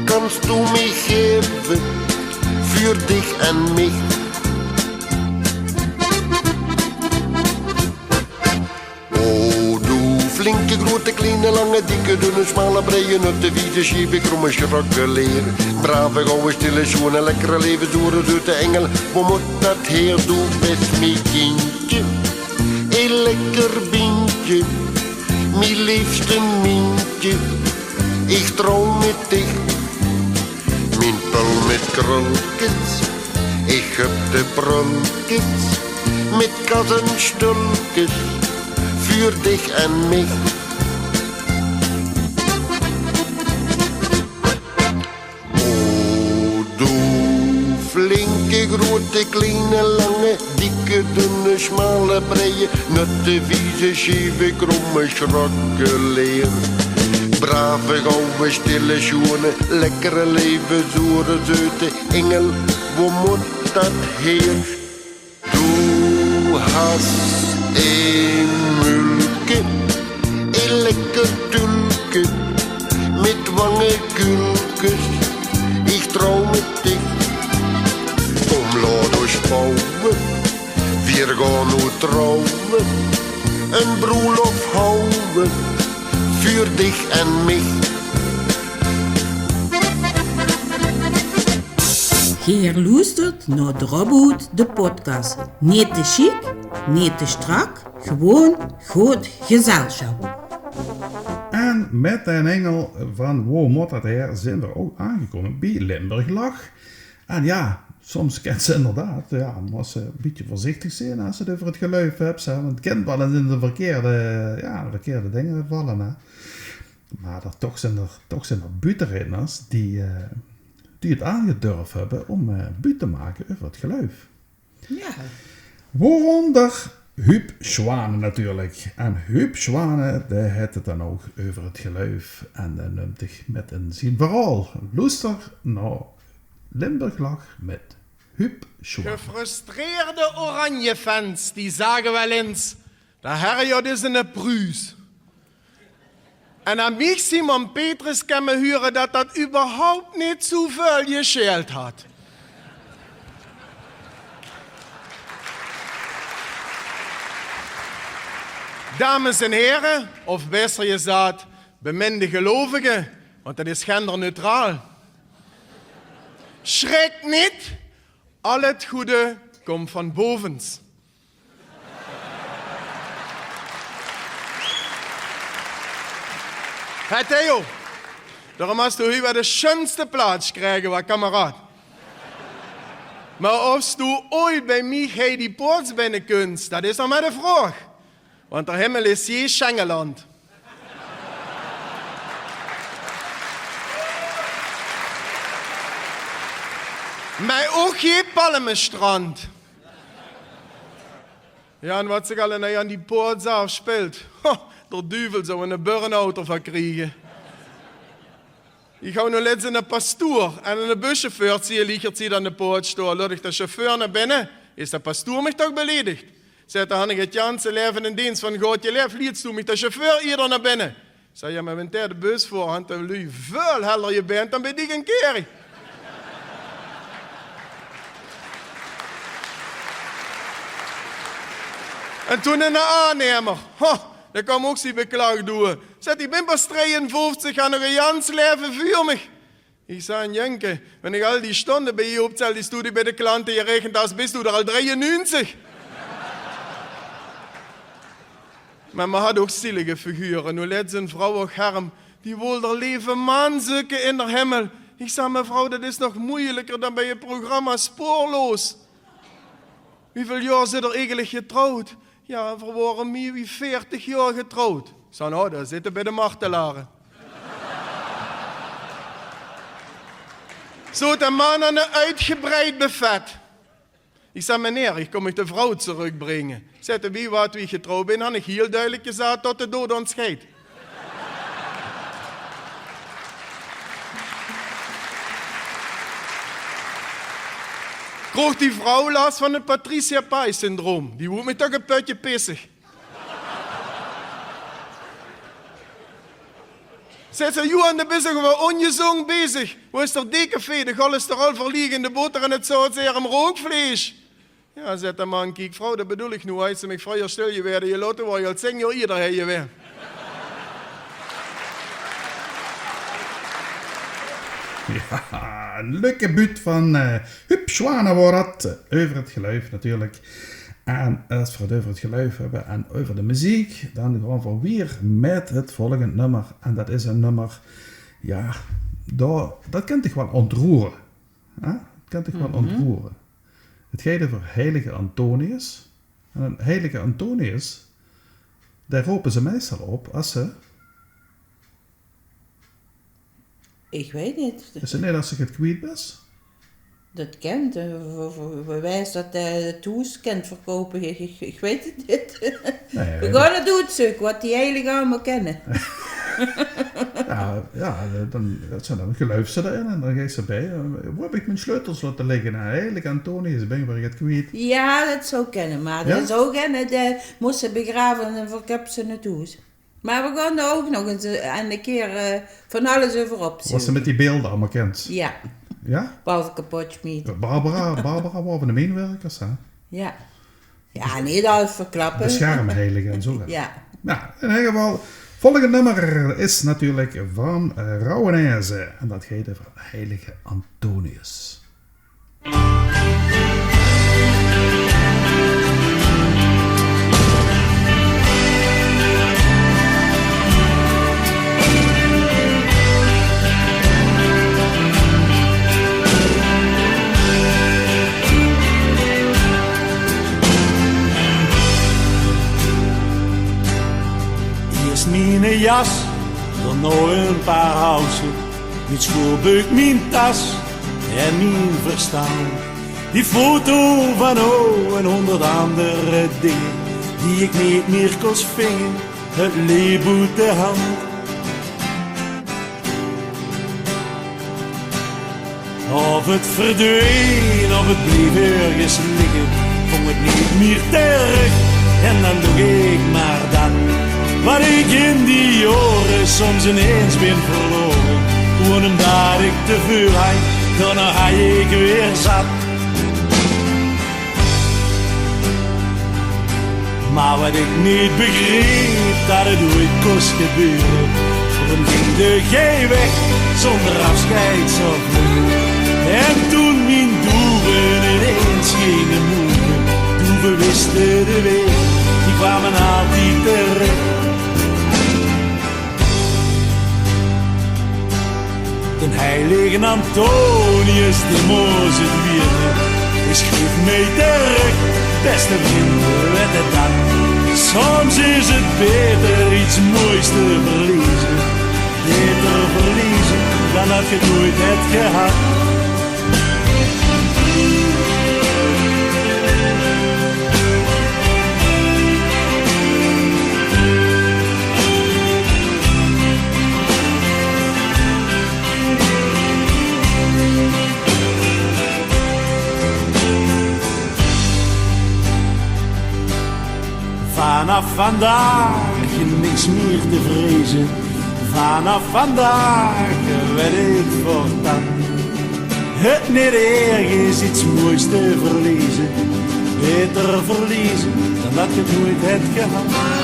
kannst du mich geven, voor dich en mich. Flinke, grote, kleine, lange, dikke, dunne, smale, breie, nutte, vieze, schieve, kromme, schrokke leer. Brave, gouden, stille, schone, lekkere leven, zoere, zoete engel. Wat moet dat heer? Du bist mijn kindje, een lekker bintje, mijn liefste mintje. Ik trouw met dich, mijn pul met krulkens. Ik heb de brulkens, met kassenstulkens. Voor dich en mich. Oh, du flinke, grote, kleine, lange, dikke, dunne, smale, breie, nutte, vieze, schieve, kromme, schrokke leer. Brave, gouden, stille, schone, lekkere leven, zoere, zoete engel. Wat moet dat heer? Du hast een mulke, een lekker tulke, met wangenkulkes, ik trouw met dich. Kom, laat ons bouwen, wir gaan nu trouwen, een broelof houden, voor dich en mich. Hier luistert naar Drobhoed, de podcast. Niet te chic, niet te strak, gewoon goed gezelschap. En met een engel van Wo moet dat her zijn we ook aangekomen bij Limburg Lach. En ja, soms kent ze inderdaad, ja, moet ze een beetje voorzichtig zijn als ze het over het geluid hebt. Want het kan wel eens in de verkeerde dingen vallen. Hè. Maar toch zijn er buitenrijders die het aangedurfd hebben om buurt te maken over het geluid. Ja. Waaronder Huub Zwanen natuurlijk. En Huub Zwanen, die heeft het dan ook over het geluid. En dan noemt zich met een zien verhaal. Luister naar Limburg Lach met Huub Zwanen. Gefrustreerde Oranje-fans, die sagen wel eens, de herjot is een Pruis. En aan mich Simon Petrus kan me huren dat dat überhaupt niet zoveel gescheeld had. Dames en heren, of beter gezegd, beminde gelovigen, want dat is genderneutraal. Schrik niet, al het goede komt van bovens. Hey Theo, daarom hast du hier de schönste plaats krijgen, wat kameraad. Maar of du ooit bij mij heen die poort binnen kunt, dat is nog maar de vraag. Want de hemel is je Schengeland. Maar ook geen Palmenstrand. Ja, en wat zich al aan die poort afspeelt. De duivel zou een burn-out ervan krijgen. Ik ga nu net in een pastoor en een buschauffeur ligt aan de poort staan. Laat ik de chauffeur naar binnen, is de pastoor mij toch beledigd? Zegt dan ik het janse leven in dienst van God, je leeft liet toe met de chauffeur hier naar binnen. Zeg ja, maar wanneer de bus voorhand en lui veel heller je bent, dan ben ik een keer. En toen in de aannemer, dat kwam ook zijn beklaagd doen. Zegt, ik ben pas 53 en nog een jans leven voor me. Ik zei, Jenke, wenn ik al die stonden bij je optel, die studie bij de klanten, je rekent als bist du er al 93. Maar we hadden ook zielige figuren. Nu let zijn vrouw ook herm, die wil er leven man zoeken in de hemel. Ik zei, mevrouw, dat is nog moeilijker dan bij je programma Spoorloos. Hoeveel jaar zit er eigenlijk getrouwd? Ja, we waren meer wie 40 jaar getrouwd. Ik zei, nou, daar zitten bij de martelaren. Zo de man aan een uitgebreid buffet. Ik zei, meneer, ik kom de vrouw terugbrengen. Zette wie wat wie getrouwd ben, had ik heel duidelijk gezegd tot de dood ons scheidt. Kroeg die vrouw last van het Patricia Pai-syndroom. Die wordt me toch een putje pissig. Zegt ze, Johan, dan ben je gewoon ongezond bezig. Hoe is er decafé, de cholesterol verliegende boter en het zoutserum rookvlees? Ja, zegt de man, kijk vrouw, dat bedoel ik nu. Hij ze mij vrij stil je werden, je laten waar je al zing, je ieder je weer. Ja, een leuke buurt van Huub Zwanen was dat. Over het geluid natuurlijk. En als we het over het geluid hebben en over de muziek, dan gaan we weer met het volgende nummer. En dat is een nummer, ja, dat kan toch wel ontroeren. Hè? Dat kan toch wel ontroeren. Het gaat over heilige Antonius. En een heilige Antonius, daar roepen ze meestal op als ze... Ik weet niet. Is het niet als ik het kwijt was? Dat kent, bewijs dat de toes kent verkopen. Ik weet het niet. Nee, we gaan het uitzoeken, wat die heilige allemaal kennen. Dat zijn dan geluisterd erin en dan ga je ze bij. Waar heb ik mijn sleutels laten liggen? Nou, heilige Antonius, ben je waar ik het kwijt? Ja, dat zou kennen, maar Ja? dat zou kennen. De moest ze begraven en verkap ze het huis. Maar we gaan er ook nog eens een keer van alles over opzoeken. Was ze met die beelden allemaal kent? Ja, Ja? behalve kapotschmied. Barbara waren van de medewerkers, hè? Ja. Ja, niet alles verklappen. Beschermheilige en zo. Ja. Nou, in ieder geval, volgende nummer is natuurlijk van Rauwenijze. En dat gaat over heilige Antonius. Mijn jas, dan nog een paar housen. Mijn schoolbuik, mijn tas en mijn verstand. Die foto van en 100 andere dingen die ik niet meer kon springen. Het leefboek de hand. Of het verdween, of het bleef ergens liggen, vond ik niet meer terug. En dan doe ik maar dat. Wat ik in die jaren soms ineens ben verloren. Gewoon omdat ik te veel had, dan ga ik weer zat. Maar wat ik niet begreep, dat het ooit kost gebeuren. Dan ging de gij weg, zonder afscheid zo vlug. En toen mijn doeven ineens gingen moeien. Doeven wisten de weg, die kwamen altijd terug. De heilige Antonius, die moest het weer. je schreef mee terug, beste vrienden, weet het dan. Soms is het beter iets moois te verliezen. Beter verliezen dan dat je het nooit hebt gehad. Vanaf vandaag niks meer te vrezen. Vanaf vandaag weet ik voortaan. Het niet ergens iets moois te verliezen. Beter verliezen dan dat je het nooit hebt gehad.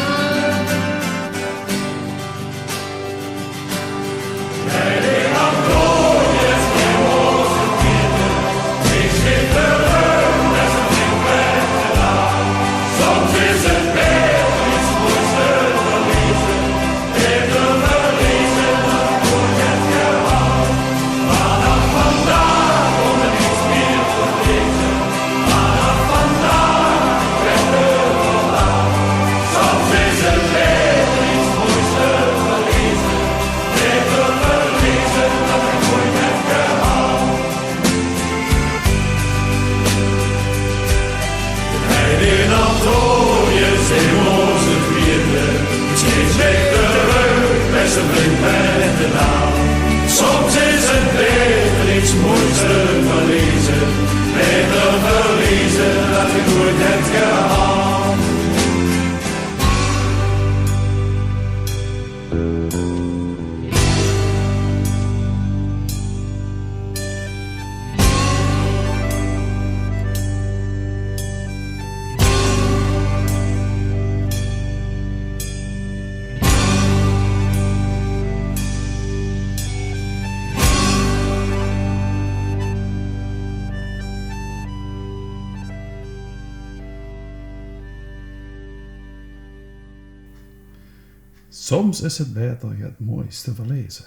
Soms is het beter iets moois te verliezen. Beter verliezen dat je nooit hebt gehad. Soms is het beter het mooiste verlezen.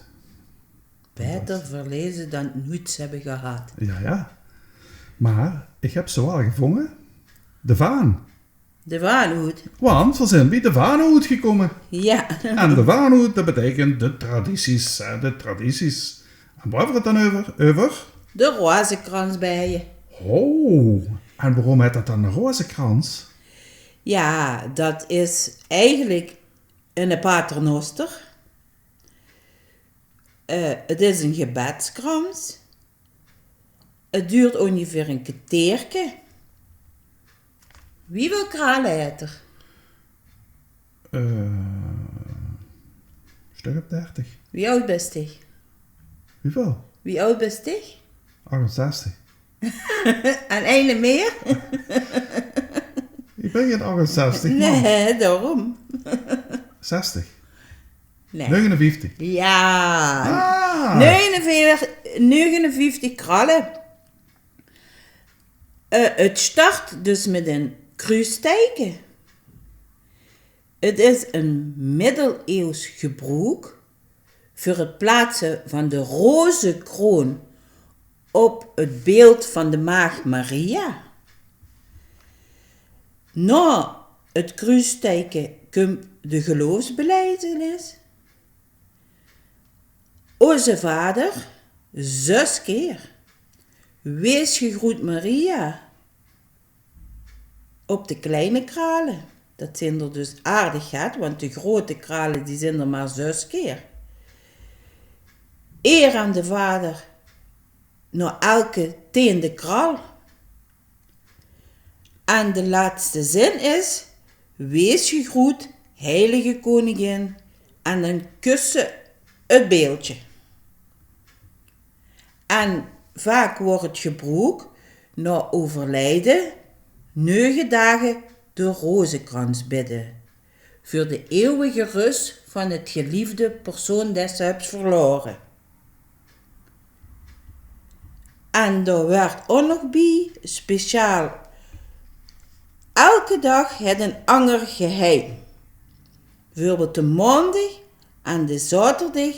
Beter verlezen dan niets hebben gehad. Ja. Maar ik heb zoal gevonden. De vaan. De waanhoed. Want we zijn bij de vaanhoed gekomen. Ja. En de vaanhoed, dat betekent de tradities. De tradities. En waar hebben we het dan over? De rozenkrans bij je. Oh, en waarom heet dat dan een rozenkrans? Ja, dat is eigenlijk een paternoster. Het is een gebedskrans. Het duurt ongeveer een kwartiertje. Wie wil kralen eten? Stuk op 30. Wie oud bent je? Hoeveel? Wie oud bent je? 68. En een meer? Ik ben geen 68, man. Nee, daarom. 60. Nee. 59. Ja. Ah. 59 krallen. Het start dus met een kruisteken. Het is een middeleeuws gebruik voor het plaatsen van de rozenkroon op het beeld van de Maagd Maria. Na het kruisteken komt de geloofsbelijdenis. Onze Vader, 6 keer. Wees gegroet Maria. Op de kleine kralen. Dat zijn er dus aardig gaat, want de grote kralen die zijn er maar 6 keer. Eer aan de Vader. Naar elke 10e kraal. En de laatste zin is: wees gegroet, heilige koningin, en dan kussen het beeldje. En vaak wordt het gebruik na overlijden 9 dagen de rozenkrans bidden, voor de eeuwige rust van het geliefde persoon des hebt verloren. En er werd ook nog bij speciaal elke dag het een ander geheim. Bijvoorbeeld de maandag en de zaterdag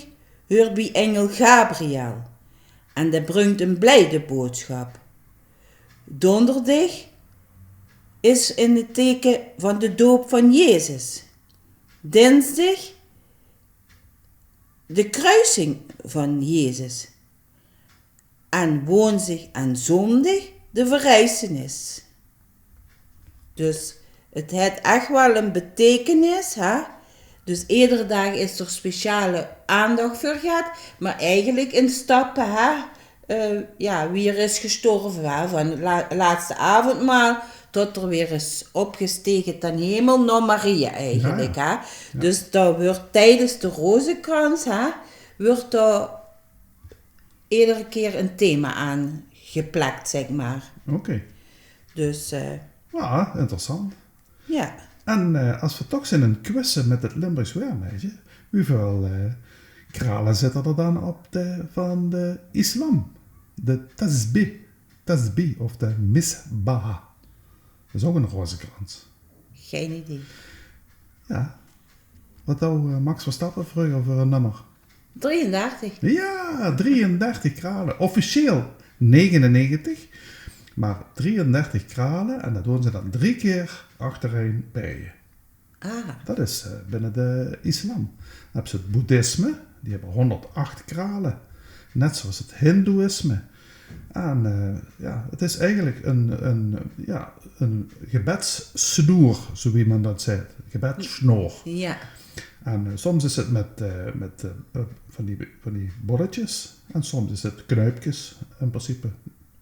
hoort bij engel Gabriel en dat brengt een blijde boodschap. Donderdag is in het teken van de doop van Jezus. Dinsdag de kruising van Jezus. En woensdag en zondag de verrijzenis. Dus het heeft echt wel een betekenis, hè? Dus iedere dag is er speciale aandacht voor gehad, maar eigenlijk in stappen, hè? Wie er is gestorven, hè? Van het laatste avondmaal tot er weer is opgestegen ten hemel naar Maria eigenlijk, hè? Dus dat wordt tijdens de rozenkrans, hè? Wordt daar iedere keer een thema aan geplakt, zeg maar. Oké. Dus, interessant. ja. En als we toch zijn in quizzen met het Limburgs weermeisje, hoeveel kralen zitten er dan op van de islam? De tasbih of de misbah. Dat is ook een rozenkrans. Geen idee. Ja. Wat zou Max Verstappen vroeger voor een nummer? 33. Ja, 33 kralen. Officieel 99, maar 33 kralen en dat doen ze dan 3 keer achtereen bij je. Dat is binnen de islam. Dan hebben ze het boeddhisme, die hebben 108 kralen. Net zoals het hindoeïsme. En het is eigenlijk een gebedssnoer, zo wie men dat zegt. Gebedssnoer. Ja. En soms is het met van die bolletjes. En soms is het knuipjes. In principe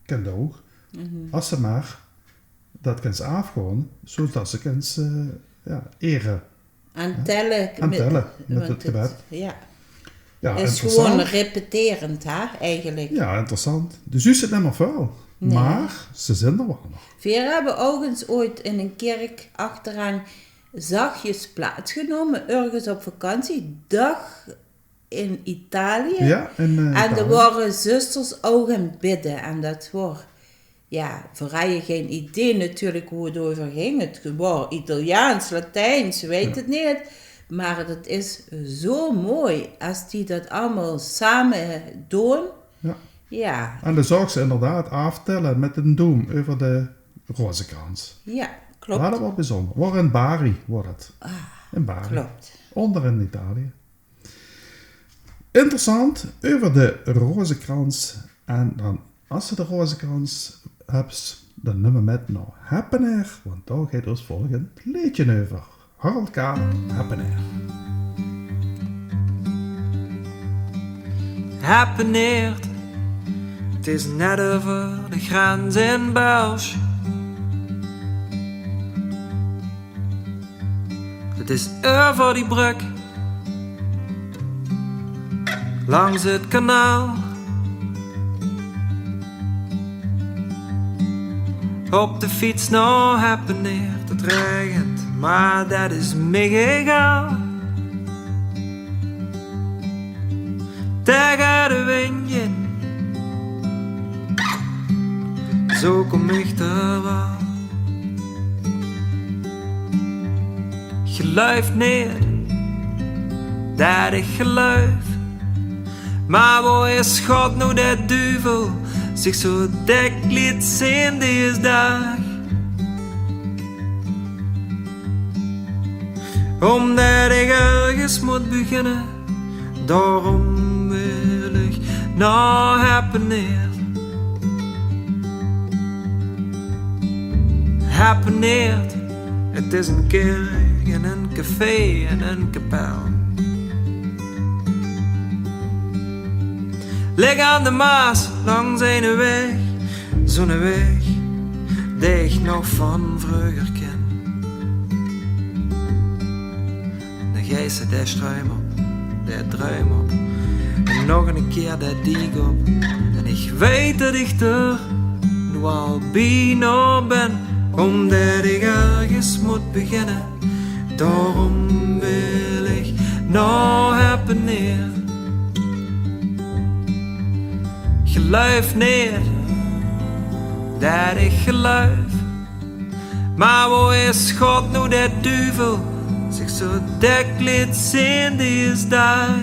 kan dat ook. Als ze maar dat kunnen ze afgaan, zodat ze kunnen eren. En tellen. Met het gebed. Ja. Ja, is gewoon repeterend, hè, eigenlijk. Ja, interessant. Dus u zit niet meer vuil. Nee. Maar ze zijn er wel nog. We hebben overigens ooit in een kerk achteraan zachtjes plaatsgenomen, ergens op vakantie, dag in Italië. Ja, en er waren zusters ook aan het bidden. En dat was, voor je geen idee natuurlijk hoe het over ging. Het was Italiaans, Latijns, weet het niet. Maar het is zo mooi als die dat allemaal samen doen. Ja. En dan zag ze inderdaad aftellen met een doem over de rozenkrans. Ja, klopt. Dat was wel bijzonder. Waar in Bari wordt het. In Bari. Klopt. Onder in Italië. Interessant over de rozenkrans. En dan, als je de rozenkrans hebt, dan nemen we met naar Happenaar. Want daar gaat ons volgend liedje over. Harold K. Happenaar. Happeneert, het is net over de grens in België. Het is over die brug, langs het kanaal. Op de fiets naar Happeneert, het regent, maar dat is me egal. Tegen de windje, zo kom ik er wel. Geluif neer, dat ik geluif. Maar waar is God nou dat duivel zich zo dik liet zien deze dag? Omdat ik ergens moet beginnen, daarom wil ik naar Happeneer. Happeneert, het is een kerk en een café en een kapel. Lig aan de Maas, langs een weg, zo'n weg die ik nog van vroeger ken. De geesten die struim op, die druim op, en nog een keer dat diek op. En ik weet dat ik er nu al bijna ben, omdat ik ergens moet beginnen. Daarom wil ik naar Happeneer. Geluif neer, dat ik geluif. Maar waar is God nou dat duivel zich zo dik liet zien deze dag?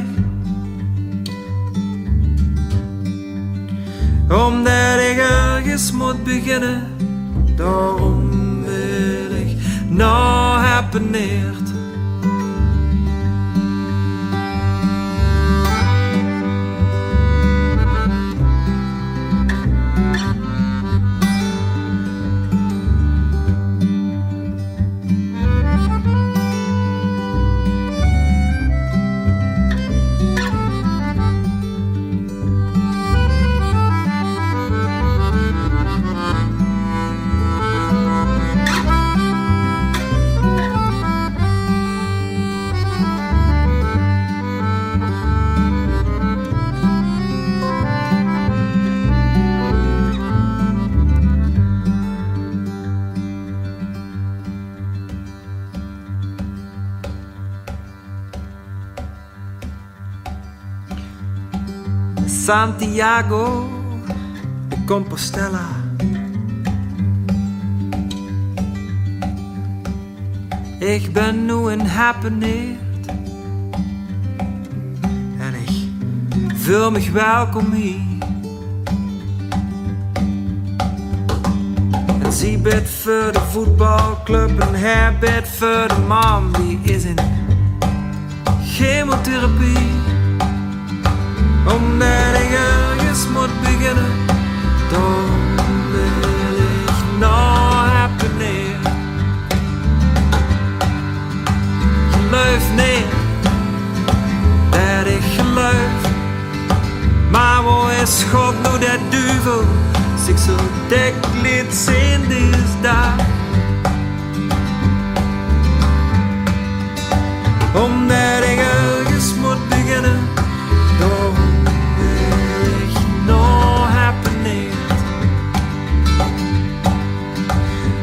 Omdat ik ergens moet beginnen, daarom wil ik nou hapeneerd. Santiago de Compostela. Ik ben nu een hapeneerd en ik voel me welkom hier. En zie bed voor de voetbalclub en hij bed voor de man die is in chemotherapie. Omdat ik ergens moet beginnen, dan wil ik nou hapeneerd. Geloof niet dat ik geloof, maar waar is God nu dat duivel zich zo dik liet zien deze dag? Omdat ik ergens moet beginnen, dan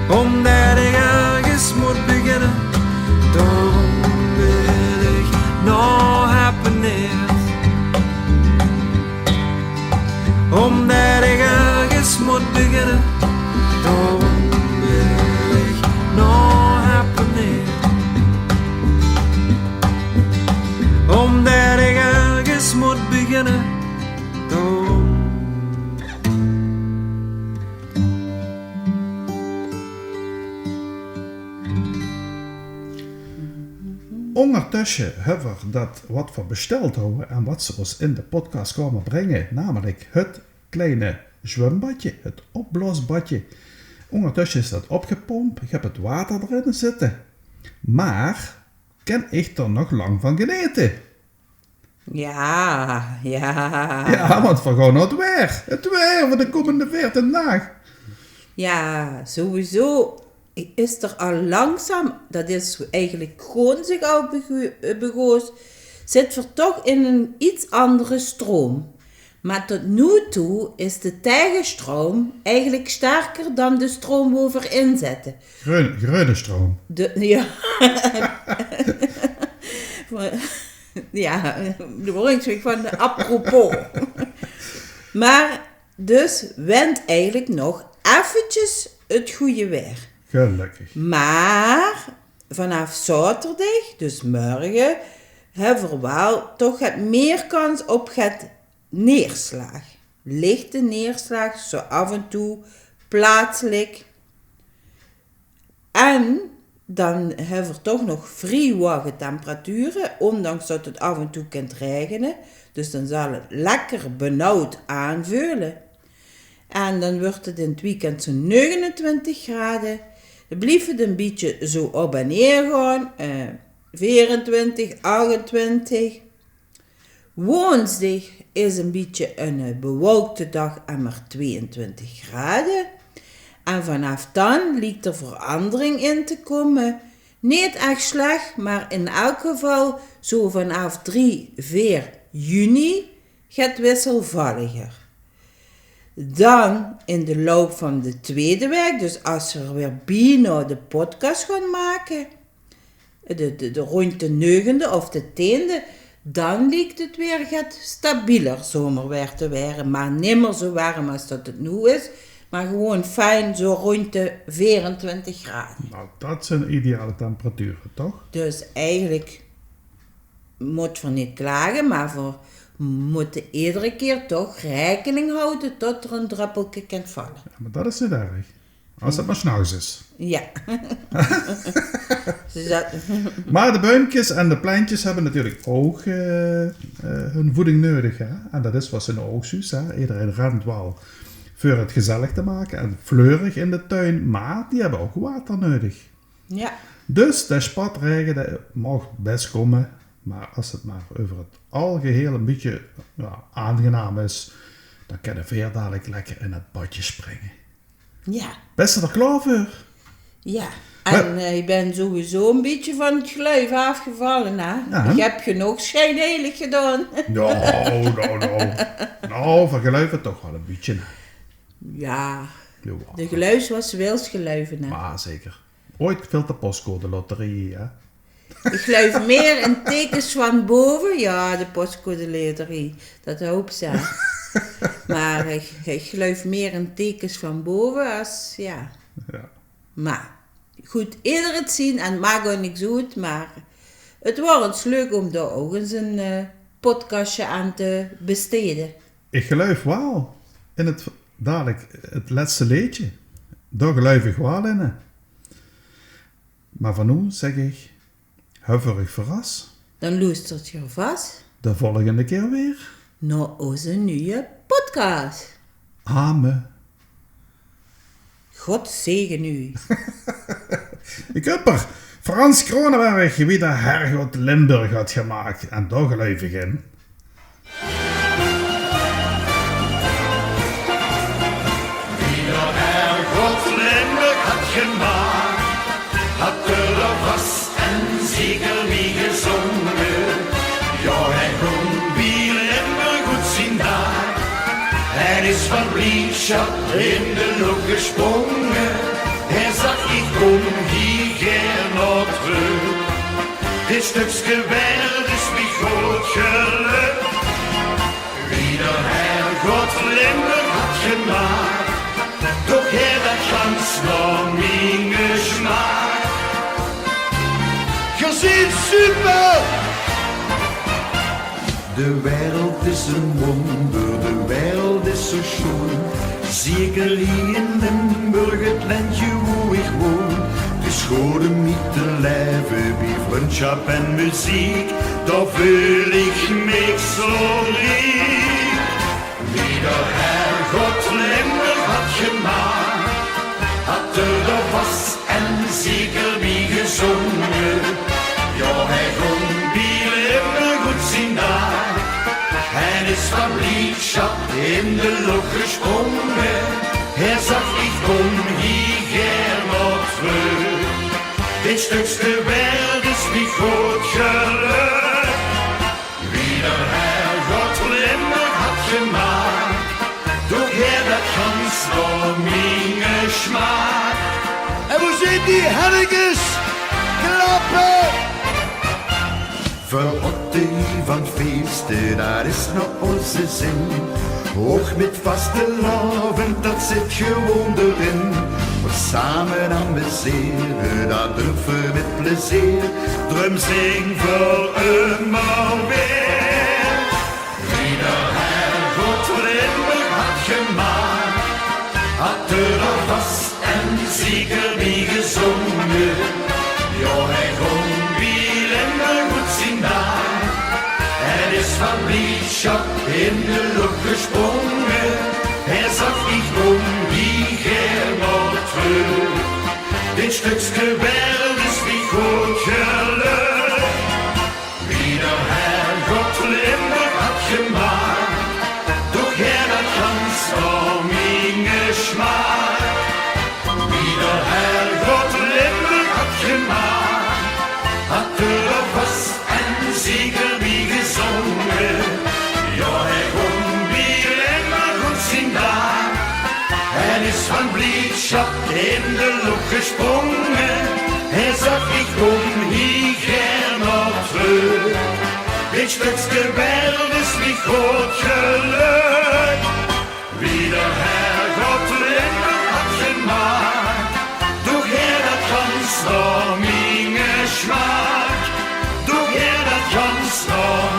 omdat ik ergens moet beginnen, daarom wil ik nou hapeneerd. Omdat ik ergens moet beginnen, daarom wil ik nou hapeneerd. Omdat ik ergens moet beginnen, daarom. Ondertussen hebben we dat wat we besteld hebben en wat ze ons in de podcast komen brengen, namelijk het kleine zwembadje, het opblaasbadje. Ondertussen is dat opgepompt, ik heb het water erin zitten, maar kan ik er nog lang van genieten? Ja. Ja, want we gaan naar het weer voor de komende 14 dagen. Ja, sowieso is er al langzaam, dat is eigenlijk gewoon zich al begoos, zit er toch in een iets andere stroom. Maar tot nu toe is de tegenstroom eigenlijk sterker dan de stroom waar we in zitten. Groene stroom. Ja. Ja, de woordingsweg van apropos. Maar dus went eigenlijk nog eventjes het goede weer. Gelukkig. Maar vanaf zaterdag, dus morgen, hebben we wel toch het meer kans op het neerslag. Lichte neerslag, zo af en toe, plaatselijk. En dan hebben we toch nog vrij hoge temperaturen, ondanks dat het af en toe kan regenen. Dus dan zal het lekker benauwd aanvoelen. En dan wordt het in het weekend zo'n 29 graden. Dan blijft het een beetje zo op en neer gaan. 24, 28. Woensdag is een beetje een bewolkte dag en maar 22 graden. En vanaf dan lijkt er verandering in te komen. Niet echt slecht, maar in elk geval zo vanaf 3, 4 juni gaat wisselvalliger. Dan in de loop van de tweede week, dus als we weer bijna de podcast gaan maken, de rond de 9e of de 10e, dan lijkt het weer gaat stabieler zomerweer te worden, maar niet meer zo warm als dat het nu is, maar gewoon fijn zo rond de 24 graden. Nou, dat zijn ideale temperaturen, toch? Dus eigenlijk moet we niet klagen, maar we moeten iedere keer toch rekening houden tot er een druppeltje kan vallen. Ja, maar dat is niet erg. Als het maar s'nachts is. Ja. Maar de buimpjes en de plantjes hebben natuurlijk ook hun voeding nodig. Hè? En dat is wat ze nou ook zoes. Iedereen rent wel voor het gezellig te maken en fleurig in de tuin. Maar die hebben ook water nodig. Ja. Dus de spatregen dat mag best komen. Maar als het maar over het algeheel een beetje aangenaam is, dan kan de veer dadelijk lekker in het badje springen. Ja. Best er klaar voor? Ja. En ik ben sowieso een beetje van het geluif afgevallen, hè? Ja. Ik heb je nog schijnheilig gedaan. Nou, van geluiven toch wel een beetje. Ja. Ja. De geluis was wel geluiven, hè? Maar zeker. Ooit veel de postcode loterie, hè? Ik geluif meer in tekens van boven. Ja, de postcode loterie. Dat hoop ze. Maar ik geluif meer in tekens van boven als, ja. Maar, goed, ieder het zien en het maakt ook niks uit, maar het wordt ons leuk om daar ook eens een podcastje aan te besteden. Ik geluif wel in het laatste liedje. Daar geluif ik wel in. Maar van nu zeg ik, huiverig verras. Dan luistert je vast De volgende keer weer. naar onze nieuwe podcast. Amen. God zegen u. Ik heb er Frans Kronenberg wie de Hergot Limburg had gemaakt. En daar geluif ik in. God Limburg had gemaakt, had er vast en zeker mee gezongen. Ja, hij kon bij Limburg goed zien daar. Hij is van blijdschap in de lucht gesprongen. Hij zag, ik kom hier nog terug. Dit stukje wereld is mij goed gelukt. Wie de Hergot Limburg had gemaakt, doch hij dat gans naar mijn geschmaak. Je ziet super! De wereld is een wonder, de wereld is zo schoon. Zeker hier in Limburg, het landje waar ik woon. Het is goed om niet te leven bij vriendschap en muziek. Daar voel ik me zo riek. Wie de Hergot Limburg had gemaakt, had er vast en zeker mee gezongen. Ja, hij kon bij Limburg goed zien daar. Hij is van blijdschap in de lucht gesprongen. Hij zag, ik kom hier nog terug. Dit stukje wereld is niet goed gelukt. Wie de Hergot Limburg had gemaakt, doch hij dat gans naar mijn geschmaak. En hoe zit die herkens klappen? Verrotte van feesten, daar is nog onze zin. Hoog met vaste loven, dat zit gewoon erin. We samen amuseren, dat durven we met plezier. Drum zing voor eenmaal weer. Wie de Hergot Limburg had gemaakt, had er al vast en zeker mee gezongen. Ja, hij kon bij Limburg goed zien daar. Hij is van blijdschap in de lucht gesprongen. Hij zag, ik kom hier nog terug. Dit stukje wereld is niet goed gelukt. Wie de Hergot Limburg had gemaakt, doch hij dat gans naar mijn geschmaak. Wie de Hergot Limburg had gemaakt, had er vast en zeker mee gezongen. Ja, hij kon bij Limburg goed zien daar. Hij is van blijdschap in de lucht gesprongen. Hij zag, ik kom hier nog terug. Dit stukje wereld is niet goed gelukt. Wie de Hergot Limburg had gemaakt, doch hij dat gans naar mijn geschmaak. Doch hij dat gans naar